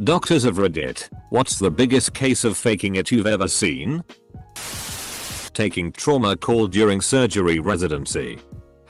Doctors of Reddit, what's the biggest case of faking it you've ever seen? Taking trauma call during surgery residency.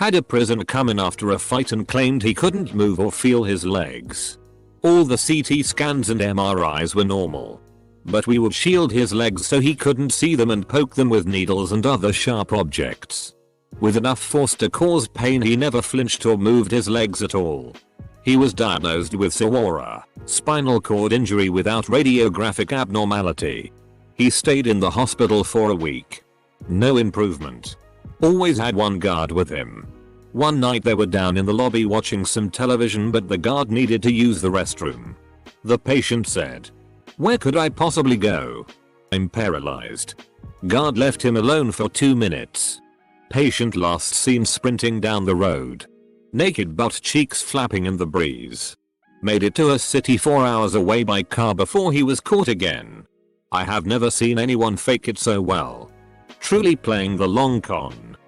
Had a prisoner come in after a fight and claimed he couldn't move or feel his legs. All the CT scans and MRIs were normal. But we would shield his legs so he couldn't see them and poke them with needles and other sharp objects. With enough force to cause pain, he never flinched or moved his legs at all. He was diagnosed with SORA, spinal cord injury without radiographic abnormality. He stayed in the hospital for a week. No improvement. Always had one guard with him. One night they were down in the lobby watching some television, but the guard needed to use the restroom. The patient said, "Where could I possibly go? I'm paralyzed." Guard left him alone for 2 minutes. Patient last seen sprinting down the road. Naked butt cheeks flapping in the breeze. Made it to a city 4 hours away by car before he was caught again. I have never seen anyone fake it so well. Truly playing the long con.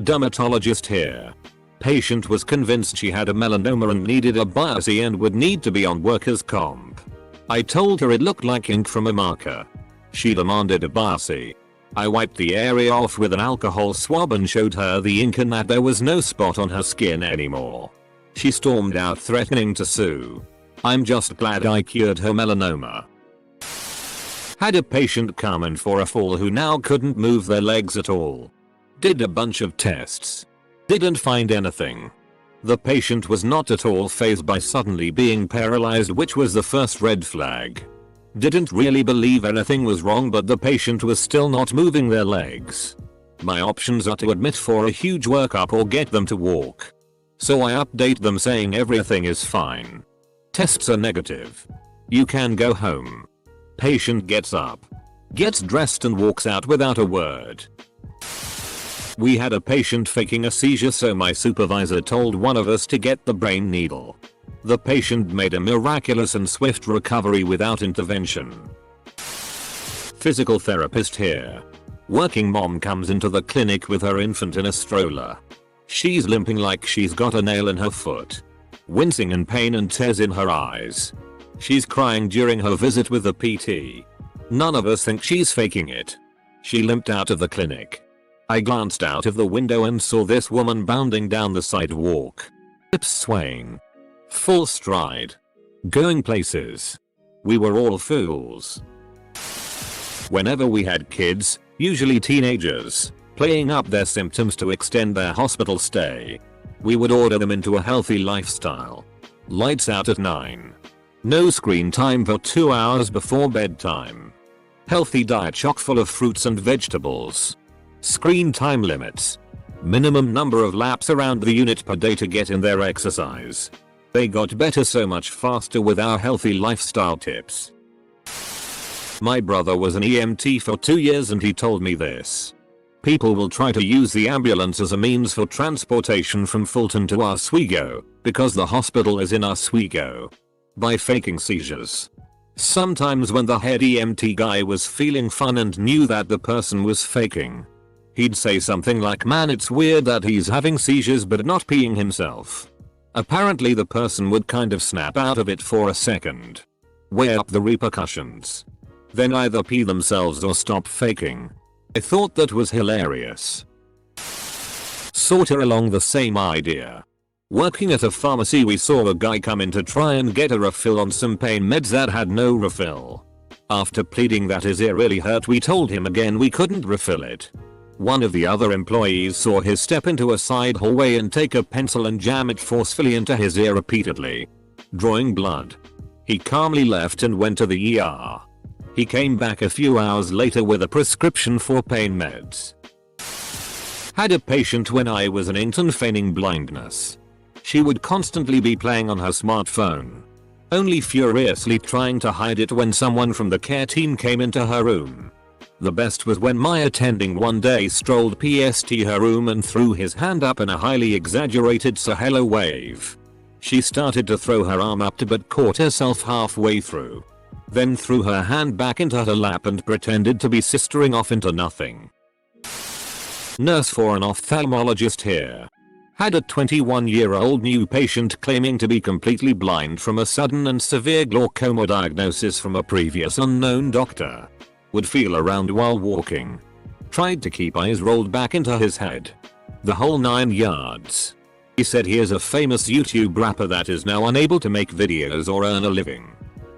Dermatologist here. Patient was convinced she had a melanoma and needed a biopsy and would need to be on workers' comp. I told her it looked like ink from a marker. She demanded a biopsy. I wiped the area off with an alcohol swab and showed her the ink and that there was no spot on her skin anymore. She stormed out threatening to sue. I'm just glad I cured her melanoma. Had a patient come in for a fall who now couldn't move their legs at all. Did a bunch of tests. Didn't find anything. The patient was not at all fazed by suddenly being paralyzed, which was the first red flag. Didn't really believe anything was wrong, but the patient was still not moving their legs. My options are to admit for a huge workup or get them to walk. So I update them saying everything is fine. Tests are negative. You can go home. Patient gets up, gets dressed and walks out without a word. We had a patient faking a seizure, so my supervisor told one of us to get the brain needle. The patient made a miraculous and swift recovery without intervention. Physical therapist here. Working mom comes into the clinic with her infant in a stroller. She's limping like she's got a nail in her foot. Wincing in pain and tears in her eyes. She's crying during her visit with the PT. None of us think she's faking it. She limped out of the clinic. I glanced out of the window and saw this woman bounding down the sidewalk. Hips swaying. Full stride. Going places. We were all fools. Whenever we had kids, usually teenagers, playing up their symptoms to extend their hospital stay, we would order them into a healthy lifestyle. Lights out at 9. No screen time for 2 hours before bedtime. Healthy diet chock full of fruits and vegetables. Screen time limits. Minimum number of laps around the unit per day to get in their exercise. They got better so much faster with our healthy lifestyle tips. My brother was an EMT for 2 years and he told me this. People will try to use the ambulance as a means for transportation from Fulton to Oswego, because the hospital is in Oswego, by faking seizures. Sometimes when the head EMT guy was feeling fun and knew that the person was faking, he'd say something like, "Man, it's weird that he's having seizures but not peeing himself." Apparently the person would kind of snap out of it for a second. Weigh up the repercussions. Then either pee themselves or stop faking. I thought that was hilarious. Sorta along the same idea. Working at a pharmacy, we saw a guy come in to try and get a refill on some pain meds that had no refill. After pleading that his ear really hurt, we told him again we couldn't refill it. One of the other employees saw his step into a side hallway and take a pencil and jam it forcefully into his ear repeatedly, drawing blood. He calmly left and went to the ER. He came back a few hours later with a prescription for pain meds. Had a patient when I was an intern feigning blindness. She would constantly be playing on her smartphone, only furiously trying to hide it when someone from the care team came into her room. The best was when my attending one day strolled past her room and threw his hand up in a highly exaggerated "so hello" wave. She started to throw her arm up but caught herself halfway through. Then threw her hand back into her lap and pretended to be sistering off into nothing. Nurse for an ophthalmologist here. Had a 21-year-old new patient claiming to be completely blind from a sudden and severe glaucoma diagnosis from a previous unknown doctor. Would feel around while walking. Tried to keep eyes rolled back into his head. The whole 9 yards. He said he is a famous YouTube rapper that is now unable to make videos or earn a living.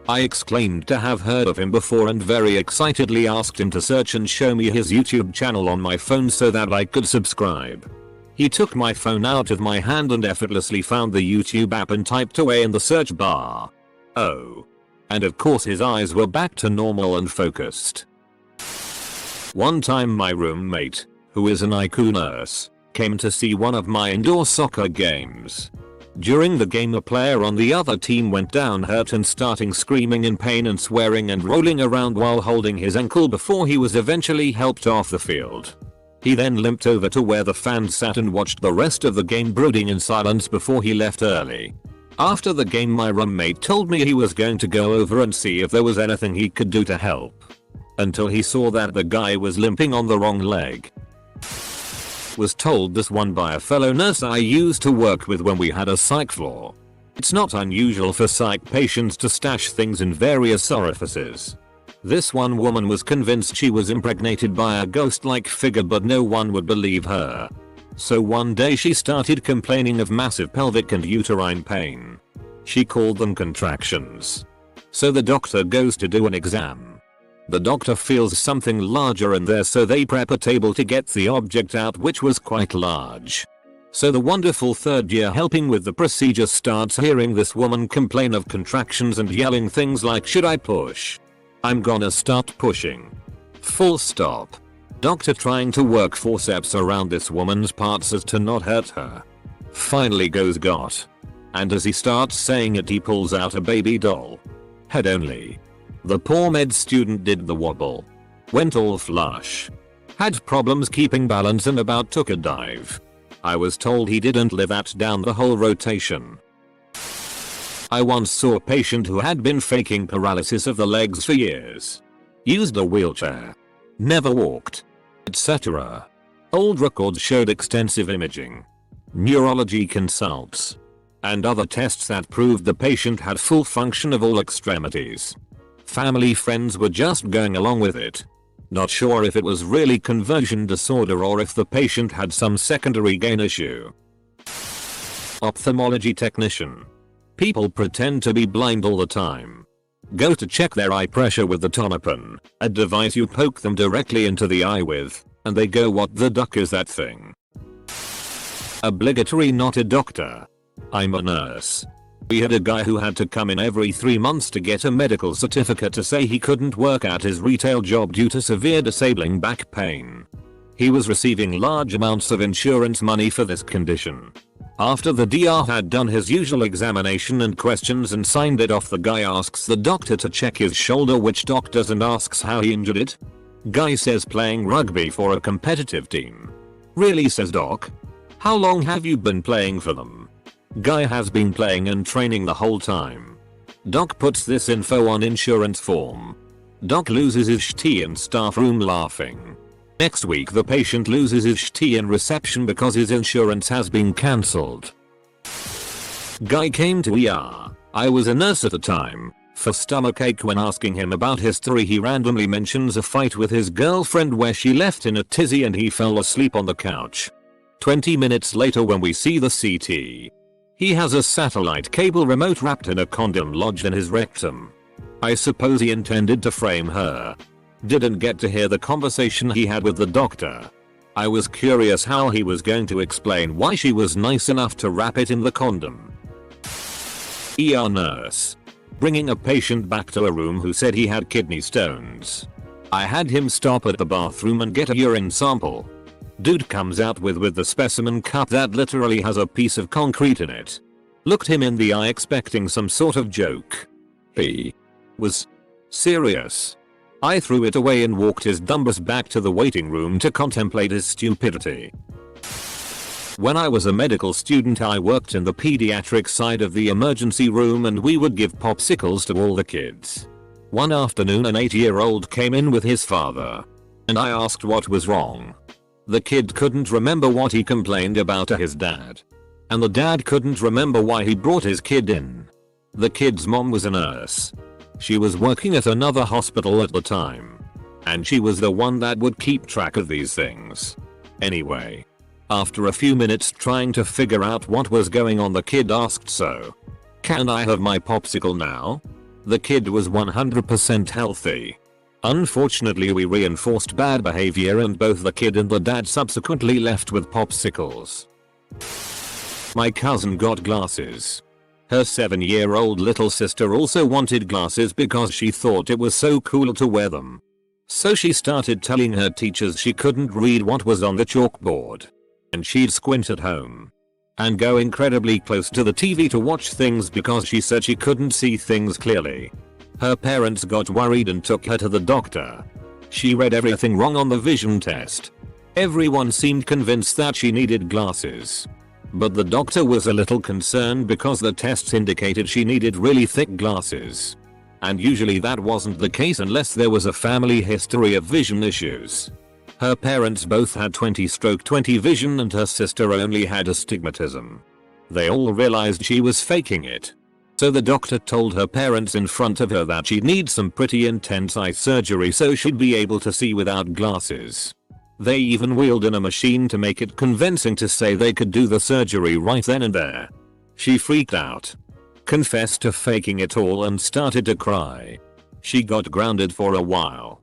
I exclaimed to have heard of him before and very excitedly asked him to search and show me his YouTube channel on my phone so that I could subscribe. He took my phone out of my hand and effortlessly found the YouTube app and typed away in the search bar. Oh. And of course his eyes were back to normal and focused. One time my roommate, who is an ICU nurse, came to see one of my indoor soccer games. During the game a player on the other team went down hurt and starting screaming in pain and swearing and rolling around while holding his ankle before he was eventually helped off the field. He then limped over to where the fans sat and watched the rest of the game brooding in silence before he left early. After the game my roommate told me he was going to go over and see if there was anything he could do to help. Until he saw that the guy was limping on the wrong leg. Was told this one by a fellow nurse I used to work with when we had a psych floor. It's not unusual for psych patients to stash things in various orifices. This one woman was convinced she was impregnated by a ghost-like figure but no one would believe her. So one day she started complaining of massive pelvic and uterine pain. She called them contractions. So the doctor goes to do an exam. The doctor feels something larger in there so they prep a table to get the object out which was quite large. So the wonderful third year helping with the procedure starts hearing this woman complain of contractions and yelling things like should I push? I'm gonna start pushing. Full stop. Doctor trying to work forceps around this woman's parts as to not hurt her. Finally goes got. And as he starts saying it he pulls out a baby doll. Head only. The poor med student did the wobble. Went all flush. Had problems keeping balance and about took a dive. I was told he didn't live at down the whole rotation. I once saw a patient who had been faking paralysis of the legs for years. Used a wheelchair. Never walked. Etc. Old records showed extensive imaging. Neurology consults. And other tests that proved the patient had full function of all extremities. Family friends were just going along with it. Not sure if it was really conversion disorder or if the patient had some secondary gain issue. Ophthalmology technician. People pretend to be blind all the time. Go to check their eye pressure with the Tonopin, a device you poke them directly into the eye with, and they go what the duck is that thing? Obligatory not a doctor. I'm a nurse. We had a guy who had to come in every 3 months to get a medical certificate to say he couldn't work at his retail job due to severe disabling back pain. He was receiving large amounts of insurance money for this condition. After the DR had done his usual examination and questions and signed it off, the guy asks the doctor to check his shoulder, which doc does, and asks how he injured it. Guy says playing rugby for a competitive team. Really, says doc. How long have you been playing for them? Guy has been playing and training the whole time. Doc puts this info on insurance form. Doc loses his shit in staff room laughing. Next week the patient loses his shit in reception because his insurance has been cancelled. Guy came to ER. I was a nurse at the time. For stomachache. When asking him about history he randomly mentions a fight with his girlfriend where she left in a tizzy and he fell asleep on the couch. 20 minutes later when we see the CT. He has a satellite cable remote wrapped in a condom lodged in his rectum. I suppose he intended to frame her. Didn't get to hear the conversation he had with the doctor. I was curious how he was going to explain why she was nice enough to wrap it in the condom. ER nurse. Bringing a patient back to a room who said he had kidney stones. I had him stop at the bathroom and get a urine sample. Dude comes out with the specimen cup that literally has a piece of concrete in it. Looked him in the eye expecting some sort of joke. He was serious. I threw it away and walked his dumbass back to the waiting room to contemplate his stupidity. When I was a medical student I worked in the pediatric side of the emergency room and we would give popsicles to all the kids. One afternoon an 8-year-old came in with his father. And I asked what was wrong. The kid couldn't remember what he complained about to his dad. and the dad couldn't remember why he brought his kid in. The kid's mom was a nurse. She was working at another hospital at the time, and she was the one that would keep track of these things. Anyway, after a few minutes trying to figure out what was going on, the kid asked, "So, can I have my popsicle now?" The kid was 100% healthy. Unfortunately, we reinforced bad behavior and both the kid and the dad subsequently left with popsicles. My cousin got glasses. Her 7-year-old little sister also wanted glasses because she thought it was so cool to wear them. So she started telling her teachers she couldn't read what was on the chalkboard, and she'd squint at home and go incredibly close to the TV to watch things because she said she couldn't see things clearly. Her parents got worried and took her to the doctor. She read everything wrong on the vision test. Everyone seemed convinced that she needed glasses, but the doctor was a little concerned because the tests indicated she needed really thick glasses. And usually that wasn't the case unless there was a family history of vision issues. Her parents both had 20/20 vision and her sister only had astigmatism. They all realized she was faking it. So the doctor told her parents in front of her that she'd need some pretty intense eye surgery so she'd be able to see without glasses. They even wheeled in a machine to make it convincing to say they could do the surgery right then and there. She freaked out, confessed to faking it all, and started to cry. She got grounded for a while.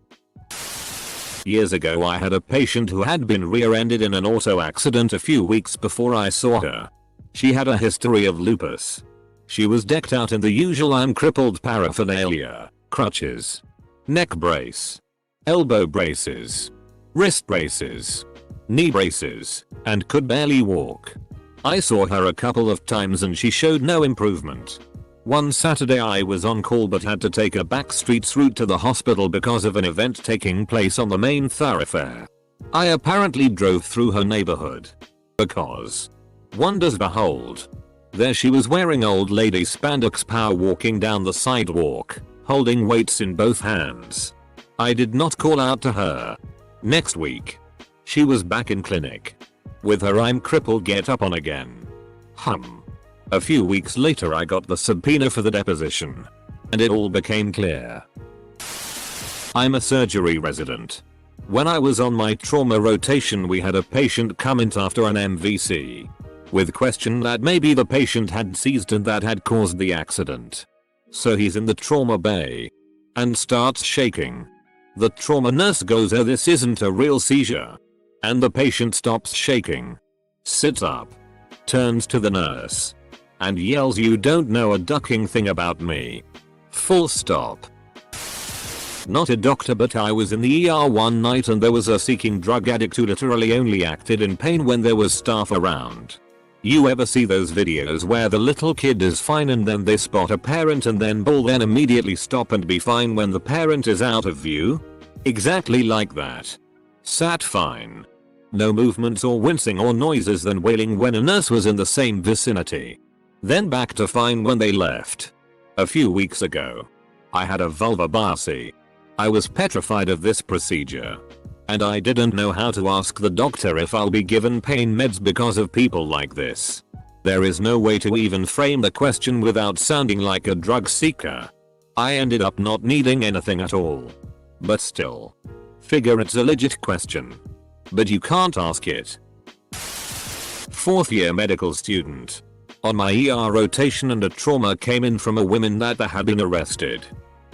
Years ago, I had a patient who had been rear-ended in an auto accident a few weeks before I saw her. She had a history of lupus. She was decked out in the usual "I'm crippled" paraphernalia: crutches, neck brace, elbow braces, wrist braces, knee braces, and could barely walk. I saw her a couple of times and she showed no improvement. One Saturday I was on call but had to take a back streets route to the hospital because of an event taking place on the main thoroughfare. I apparently drove through her neighborhood because, wonders behold, there she was wearing old lady spandex, power walking down the sidewalk, holding weights in both hands. I did not call out to her. Next week, she was back in clinic with her "I'm crippled" get up on again. A few weeks later I got the subpoena for the deposition, and it all became clear. I'm a surgery resident. When I was on my trauma rotation, we had a patient come in after an MVC with question that maybe the patient had seized and that had caused the accident. So he's in the trauma bay and starts shaking. The trauma nurse goes, "Oh, this isn't a real seizure." And the patient stops shaking, sits up, turns to the nurse, and yells, "You don't know a ducking thing about me." Full stop. Not a doctor, but I was in the ER one night and there was a seeking drug addict who literally only acted in pain when there was staff around. You ever see those videos where the little kid is fine and then they spot a parent and then bawl, then immediately stop and be fine when the parent is out of view? Exactly like that. Sat fine. No movements or wincing or noises, then wailing when a nurse was in the same vicinity. Then back to fine when they left. A few weeks ago, I had a vulvar biopsy. I was petrified of this procedure, and I didn't know how to ask the doctor if I'll be given pain meds because of people like this. There is no way to even frame the question without sounding like a drug seeker. I ended up not needing anything at all. But still, figure it's a legit question. But you can't ask it. 4th year medical student. On my ER rotation, and a trauma came in from a woman that had been arrested.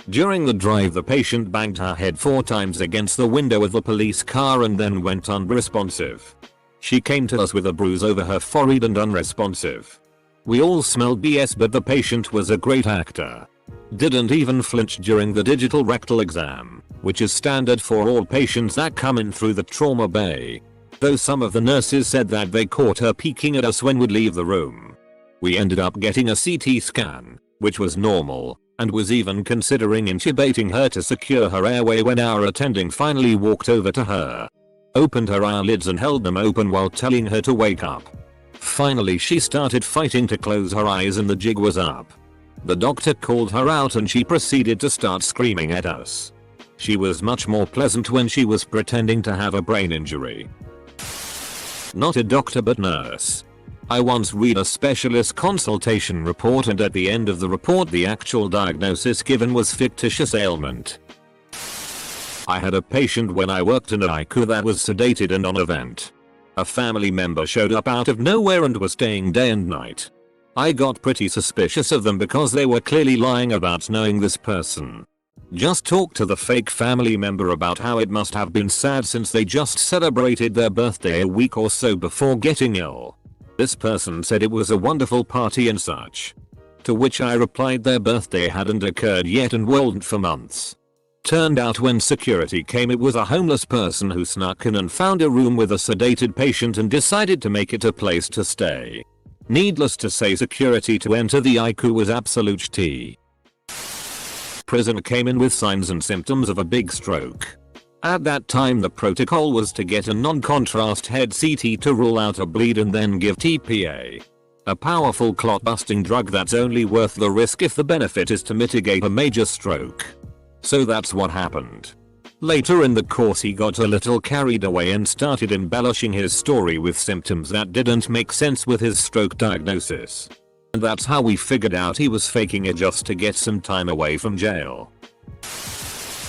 During the drive, the patient banged her head 4 times against the window of the police car and then went unresponsive. She came to us with a bruise over her forehead and unresponsive. We all smelled BS, but the patient was a great actor. Didn't even flinch during the digital rectal exam, which is standard for all patients that come in through the trauma bay. Though some of the nurses said that they caught her peeking at us when we'd leave the room. We ended up getting a CT scan, which was normal, and was even considering intubating her to secure her airway when our attending finally walked over to her, opened her eyelids and held them open while telling her to wake up. Finally she started fighting to close her eyes and the jig was up. The doctor called her out and she proceeded to start screaming at us. She was much more pleasant when she was pretending to have a brain injury. Not a doctor but nurse. I once read a specialist consultation report, and at the end of the report the actual diagnosis given was fictitious ailment. I had a patient when I worked in a ICU that was sedated and on a vent. A family member showed up out of nowhere and was staying day and night. I got pretty suspicious of them because they were clearly lying about knowing this person. Just talked to the fake family member about how it must have been sad since they just celebrated their birthday a week or so before getting ill. This person said it was a wonderful party and such. To which I replied their birthday hadn't occurred yet and wasn't for months. Turned out when security came it was a homeless person who snuck in and found a room with a sedated patient and decided to make it a place to stay. Needless to say, security to enter the ICU was absolute tea. Prisoner came in with signs and symptoms of a big stroke. At that time the protocol was to get a non-contrast head CT to rule out a bleed and then give TPA. A powerful clot-busting drug that's only worth the risk if the benefit is to mitigate a major stroke. So that's what happened. Later in the course he got a little carried away and started embellishing his story with symptoms that didn't make sense with his stroke diagnosis. And that's how we figured out he was faking it just to get some time away from jail.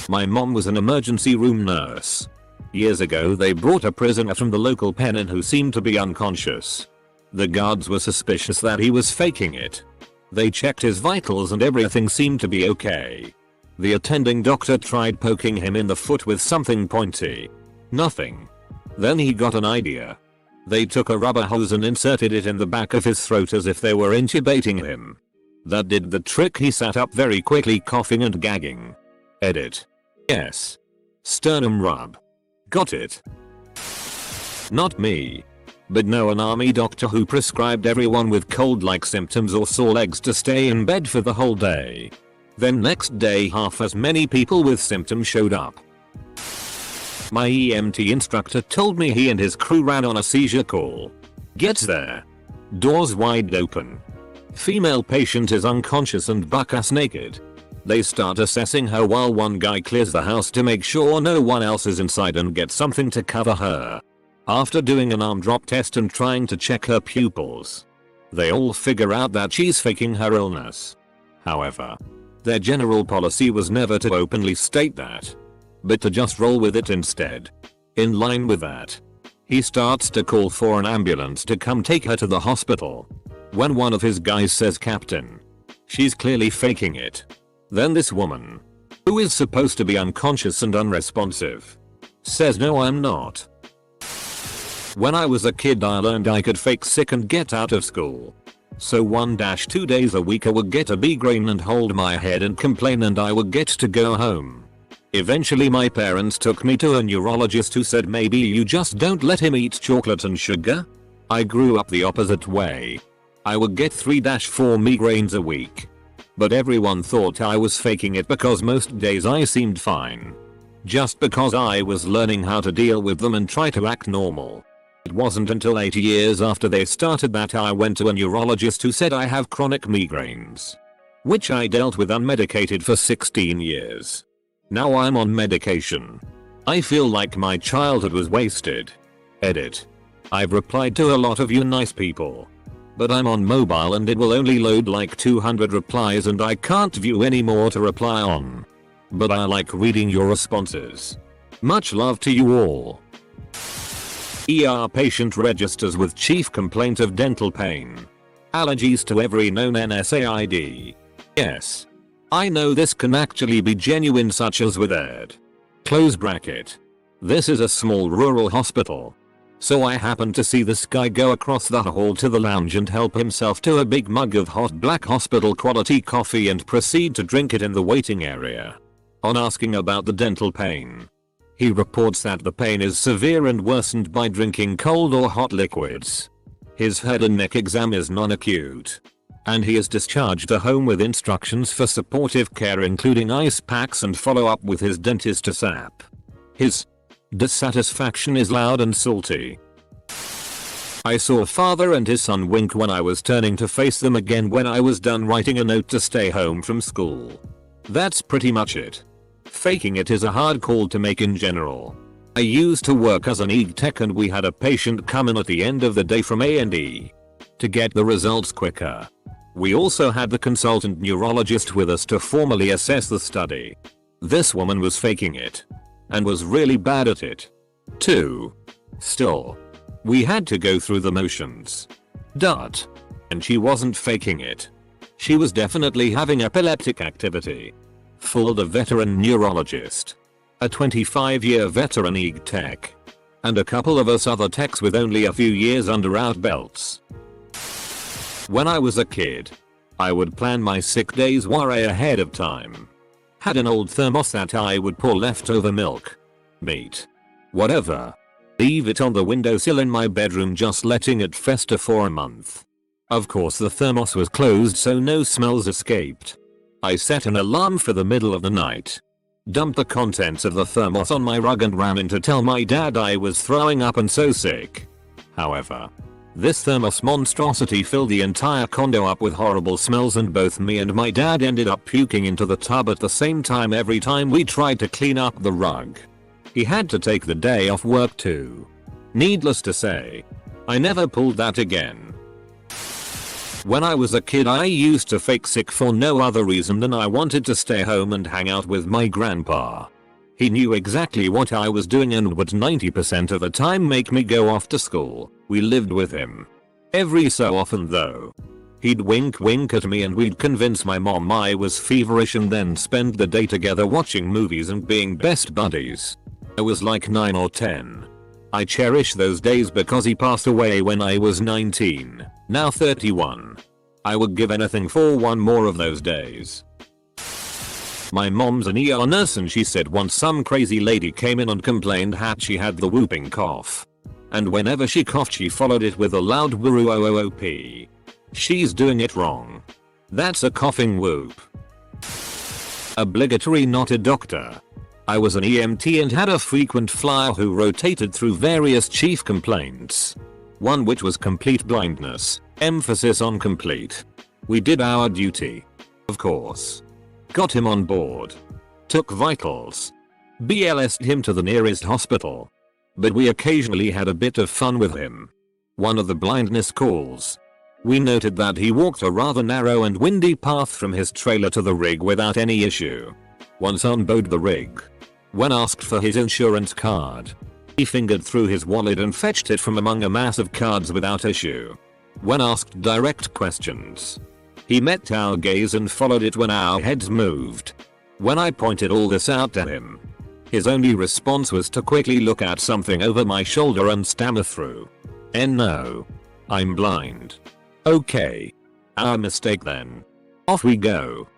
My mom was an emergency room nurse. Years ago they brought a prisoner from the local pen in who seemed to be unconscious. The guards were suspicious that he was faking it. They checked his vitals and everything seemed to be okay. The attending doctor tried poking him in the foot with something pointy. Nothing. Then he got an idea. They took a rubber hose and inserted it in the back of his throat as if they were intubating him. That did the trick. He sat up very quickly, coughing and gagging. Edit. Yes. Sternum rub. Got it. Not me. But no, an army doctor who prescribed everyone with cold-like symptoms or sore legs to stay in bed for the whole day. Then next day half as many people with symptoms showed up. My EMT instructor told me he and his crew ran on a seizure call. Gets there. Doors wide open. Female patient is unconscious and buck-ass naked. They start assessing her while one guy clears the house to make sure no one else is inside and gets something to cover her. After doing an arm drop test and trying to check her pupils, they all figure out that she's faking her illness. However, their general policy was never to openly state that, but to just roll with it instead. In line with that, he starts to call for an ambulance to come take her to the hospital. When one of his guys says, "Captain, she's clearly faking it." Then this woman, who is supposed to be unconscious and unresponsive, says, "No, I'm not." When I was a kid I learned I could fake sick and get out of school. So 1-2 days a week I would get a migraine and hold my head and complain and I would get to go home. Eventually my parents took me to a neurologist who said, "Maybe you just don't let him eat chocolate and sugar." I grew up the opposite way. I would get 3-4 migraines a week. But everyone thought I was faking it because most days I seemed fine. Just because I was learning how to deal with them and try to act normal. It wasn't until 8 years after they started that I went to a neurologist who said I have chronic migraines, which I dealt with unmedicated for 16 years. Now I'm on medication. I feel like my childhood was wasted. Edit. I've replied to a lot of you nice people, but I'm on mobile and it will only load like 200 replies and I can't view any more to reply on. But I like reading your responses. Much love to you all. ER patient registers with chief complaint of dental pain. Allergies to every known NSAID. Yes. I know this can actually be genuine, such as with ED. Close bracket. This is a small rural hospital. So I happened to see this guy go across the hall to the lounge and help himself to a big mug of hot black hospital quality coffee and proceed to drink it in the waiting area. On asking about the dental pain, he reports that the pain is severe and worsened by drinking cold or hot liquids. His head and neck exam is non-acute, and he is discharged to home with instructions for supportive care including ice packs and follow-up with his dentist ASAP. His dissatisfaction is loud and salty. I saw father and his son wink when I was turning to face them again when I was done writing a note to stay home from school. That's pretty much it. Faking it is a hard call to make in general. I used to work as an EG tech and we had a patient come in at the end of the day from A&E. to get the results quicker. We also had the consultant neurologist with us to formally assess the study. This woman was faking it. And was really bad at it. 2. Still. We had to go through the motions. And she wasn't faking it. She was definitely having epileptic activity. Fooled a veteran neurologist. A 25-year veteran EG tech. And a couple of us other techs with only a few years under our belts. When I was a kid, I would plan my sick days way ahead of time. Had an old thermos that I would pour leftover milk, meat, whatever. Leave it on the windowsill in my bedroom, just letting it fester for a month. Of course the thermos was closed so no smells escaped. I set an alarm for the middle of the night. Dumped the contents of the thermos on my rug and ran in to tell my dad I was throwing up and so sick. However, this thermos monstrosity filled the entire condo up with horrible smells, and both me and my dad ended up puking into the tub at the same time every time we tried to clean up the rug. He had to take the day off work too. Needless to say, I never pulled that again. When I was a kid, I used to fake sick for no other reason than I wanted to stay home and hang out with my grandpa. He knew exactly what I was doing and would 90% of the time make me go off to school. We lived with him. Every so often though, he'd wink at me and we'd convince my mom I was feverish and then spend the day together watching movies and being best buddies. I was like 9 or 10. I cherish those days because he passed away when I was 19, now 31. I would give anything for one more of those days. My mom's an ER nurse and she said once some crazy lady came in and complained that she had the whooping cough. And whenever she coughed she followed it with a loud whoop. She's doing it wrong. That's a coughing whoop. Obligatory, not a doctor. I was an EMT and had a frequent flyer who rotated through various chief complaints. One which was complete blindness, emphasis on complete. We did our duty. Of course. Got him on board. Took vitals. BLS'd him to the nearest hospital. But we occasionally had a bit of fun with him. One of the blindness calls. We noted that he walked a rather narrow and windy path from his trailer to the rig without any issue. Once on board the rig, when asked for his insurance card, he fingered through his wallet and fetched it from among a mass of cards without issue. When asked direct questions, he met our gaze and followed it when our heads moved. When I pointed all this out to him, his only response was to quickly look at something over my shoulder and stammer through, "No. I'm blind." Okay. Our mistake then. Off we go.